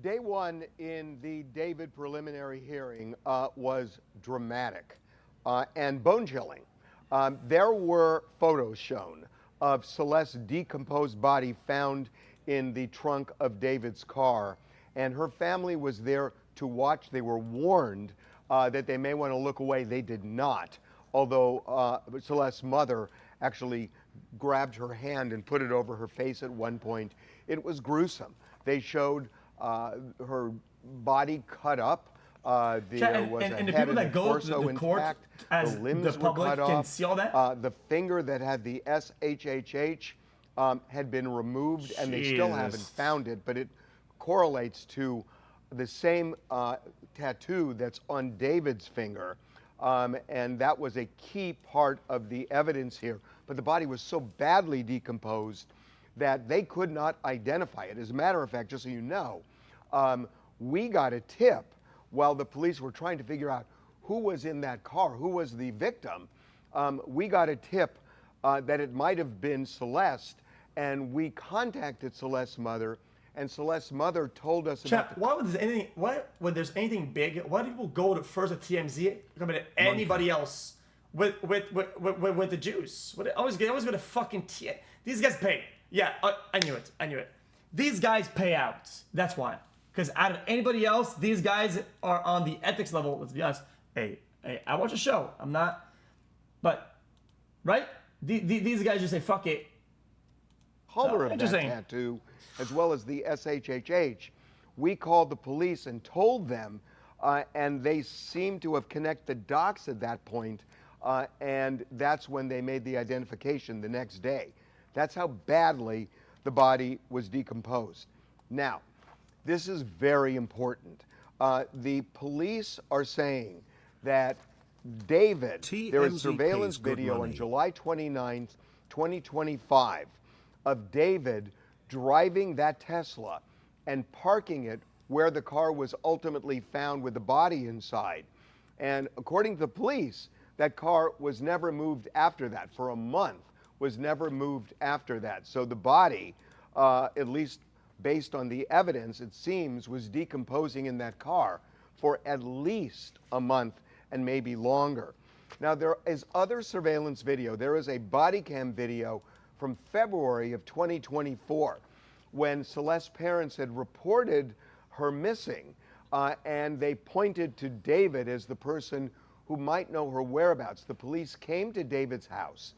Day one in the David preliminary hearing was dramatic and bone-chilling. There were photos shown of Celeste's decomposed body found in the trunk of David's car, and her family was there to watch. They were warned that they may want to look away. They did not, although Celeste's mother actually grabbed her hand and put it over her face at one point. It was gruesome. They showed her body cut up. There was a head and torso intact. The limbs were cut off. The finger that had the SHHH had been removed, and they still haven't found it, but it correlates to the same tattoo that's on David's finger. And that was a key part of the evidence here. But the body was so badly decomposed that they could not identify it. As a matter of fact, just so you know, we got a tip while the police were trying to figure out who was in that car, who was the victim. We got a tip that it might have been Celeste, and we contacted Celeste's mother, and Celeste's mother told us about why when there's anything big, why do people go to first at TMZ compared to anybody else with the juice? Always go to fucking TMZ. These guys pay. Yeah, I knew it. These guys pay out. That's why. Because out of anybody else, these guys are on the ethics level. Let's be honest. Hey, I watch a show. I'm not, but right? These guys just say fuck it. Color of that tattoo, as well as the SHHH. We called the police and told them, and they seemed to have connected the dots at that point, and that's when they made the identification the next day. That's how badly the body was decomposed. Now, this is very important. The police are saying that David, there is surveillance video on July 29th, 2025, of David driving that Tesla and parking it where the car was ultimately found with the body inside. And according to the police, that car was never moved after that. For a month, was never moved after that. So the body, at least based on the evidence, it seems, was decomposing in that car for at least a month and maybe longer. Now, there is other surveillance video. There is a body cam video from February of 2024 when Celeste's parents had reported her missing, and they pointed to David as the person who might know her whereabouts. The police came to David's house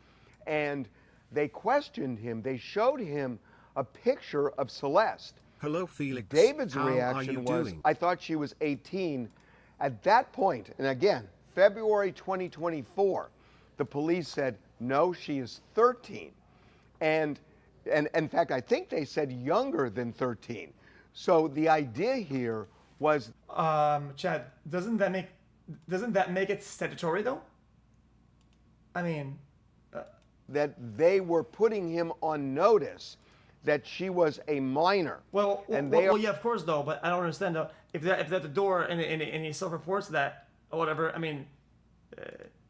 and they questioned him. They showed him a picture of Celeste. Hello, Felix. David's reaction was, I thought she was 18. At that point, and again, February 2024, the police said, no, she is 13. And in fact, I think they said younger than 13. So the idea here was... Chad, doesn't that make it statutory, though? I mean... that they were putting him on notice that she was a minor. Well, yeah, of course, though, but I don't understand, though. If they're at the door and he self-reports that, or whatever, I mean...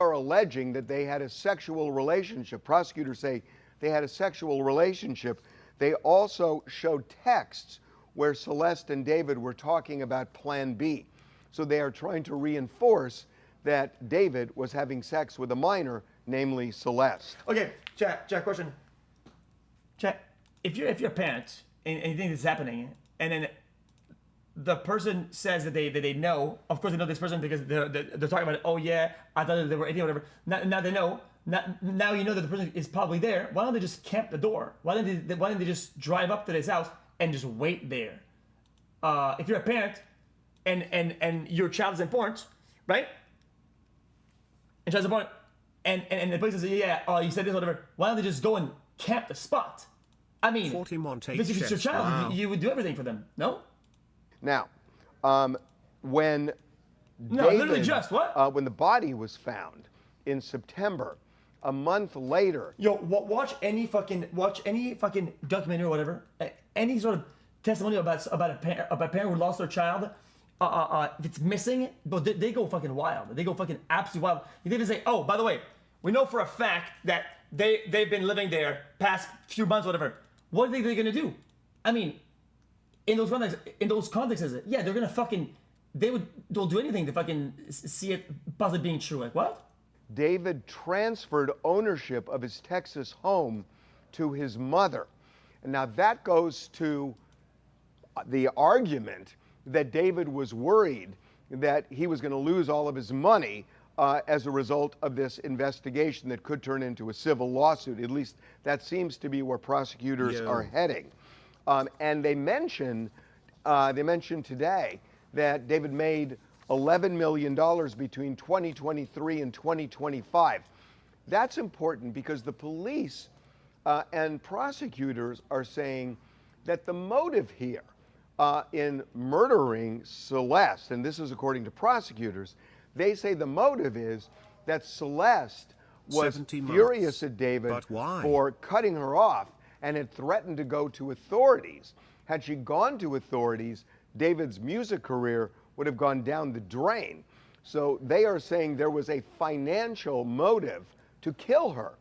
are alleging that they had a sexual relationship. Prosecutors say they had a sexual relationship. They also showed texts where Celeste and David were talking about Plan B. So they are trying to reinforce that David was having sex with a minor, namely Celeste. Okay, Jack, question. Jack, if you're a parent and you think this is happening, and then the person says that they know, of course they know this person because they're talking about it. Oh yeah, I thought they were 18 or whatever. Now they know. Now you know that the person is probably there. Why don't they just camp the door? Why don't they just drive up to this house and just wait there? If you're a parent and your child is important, right? And child's important, and the police says, yeah, you said this, whatever. Why don't they just go and camp the spot? I mean, if it's your child, you would do everything for them, no? Now, when the body was found in September, a month later. Yo, watch any fucking documentary or whatever, any sort of testimony about a parent who lost their child. If it's missing, but they go fucking wild. They go fucking absolutely wild. They even say, oh, by the way, we know for a fact that they've been living there past few months, whatever. What are they gonna do? I mean, in those contexts, yeah, they're gonna fucking, they'll do anything to fucking see it possibly being true. Like what? David transferred ownership of his Texas home to his mother. And now that goes to the argument that David was worried that he was going to lose all of his money as a result of this investigation that could turn into a civil lawsuit. At least that seems to be where prosecutors are heading. And they mentioned today that David made $11 million between 2023 and 2025. That's important because the police and prosecutors are saying that the motive here in murdering Celeste, and this is according to prosecutors, they say the motive is that Celeste was furious at David for cutting her off and had threatened to go to authorities. Had she gone to authorities, David's music career would have gone down the drain. So they are saying there was a financial motive to kill her.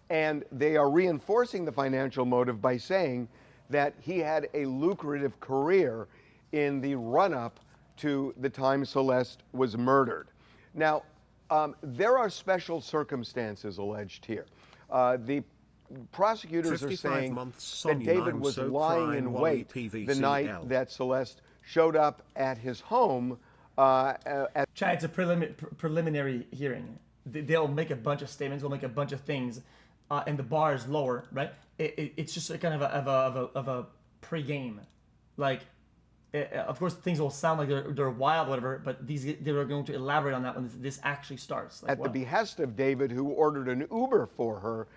And they are reinforcing the financial motive by saying that he had a lucrative career in the run-up to the time Celeste was murdered. Now, there are special circumstances alleged here. The prosecutors are saying that David was lying in wait the night that Celeste showed up at his home. It's a preliminary hearing. They'll make a bunch of statements. They'll make a bunch of things, and the bar is lower, right? It's just a kind of a pre-game. Like, of course, things will sound like they're wild, whatever. But they are going to elaborate on that when this actually starts. Like, at the behest of David, who ordered an Uber for her,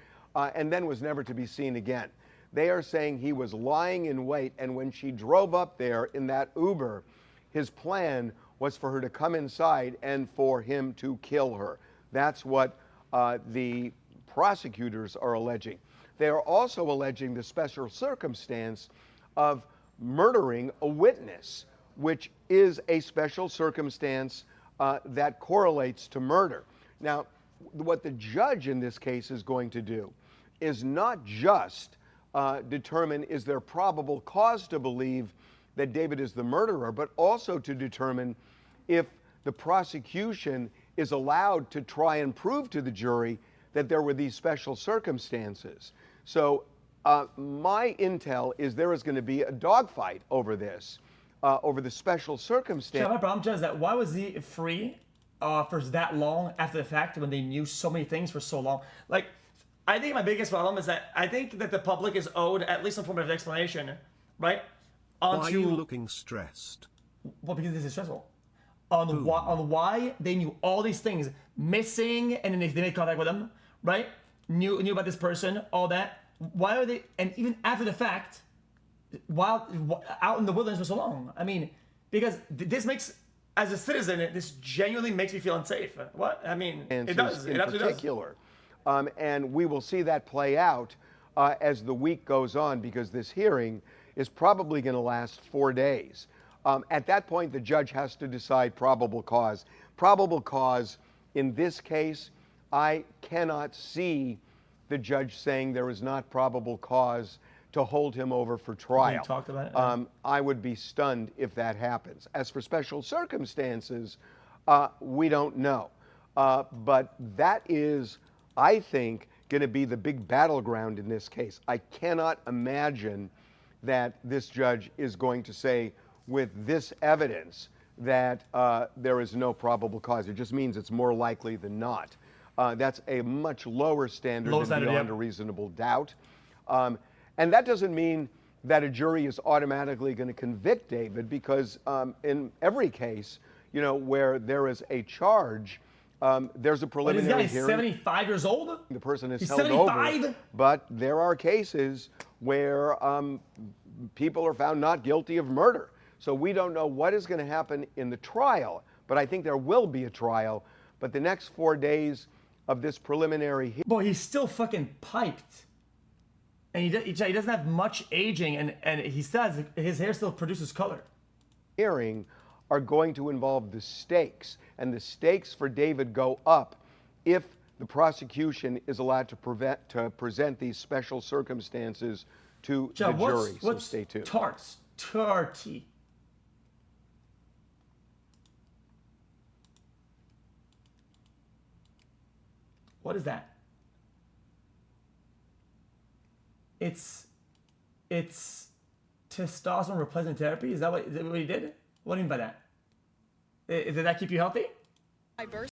and then was never to be seen again. They are saying he was lying in wait, and when she drove up there in that Uber, his plan was for her to come inside and for him to kill her. That's what the prosecutors are alleging. They are also alleging the special circumstance of murdering a witness, which is a special circumstance that correlates to murder. Now, what the judge in this case is going to do is not just determine is there probable cause to believe that David is the murderer, but also to determine if the prosecution is allowed to try and prove to the jury that there were these special circumstances. So my intel is there is going to be a dogfight over this, over the special circumstance. My problem, John, is that why was he free for that long after the fact when they knew so many things for so long? Like, I think my biggest problem is that I think that the public is owed at least some form of explanation, right? Why are you looking stressed? Well, because this is stressful. On why they knew all these things missing, and then they made contact with them, right? Knew about this person, all that. Why are they? And even after the fact, while out in the wilderness for so long. I mean, because this makes, as a citizen, this genuinely makes me feel unsafe. What? I mean, it does. It absolutely does. And we will see that play out as the week goes on, because this hearing is probably going to last 4 days. At that point, the judge has to decide probable cause. Probable cause in this case, I cannot see the judge saying there is not probable cause to hold him over for trial. You talked about it? I would be stunned if that happens. As for special circumstances, we don't know. But that is, I think, going to be the big battleground in this case. I cannot imagine that this judge is going to say, with this evidence, that there is no probable cause. It just means it's more likely than not. That's a much lower standard than beyond a reasonable doubt. And that doesn't mean that a jury is automatically going to convict David, because in every case, you know, where there is a charge, there's a preliminary hearing. He's 75 years old? The person is He's held 75? over. But there are cases where people are found not guilty of murder. So we don't know what is going to happen in the trial, but I think there will be a trial. But the next 4 days of this preliminary hearing... Boy, he's still fucking piped. And he doesn't have much aging, and he still has, his hair still produces color. ...hearing are going to involve the stakes. And the stakes for David go up if the prosecution is allowed to present these special circumstances to the jury. So stay tuned. Tarts? 30. What is that? It's testosterone replacement therapy. Is that what he did? What do you mean by that? Did that keep you healthy? Diverse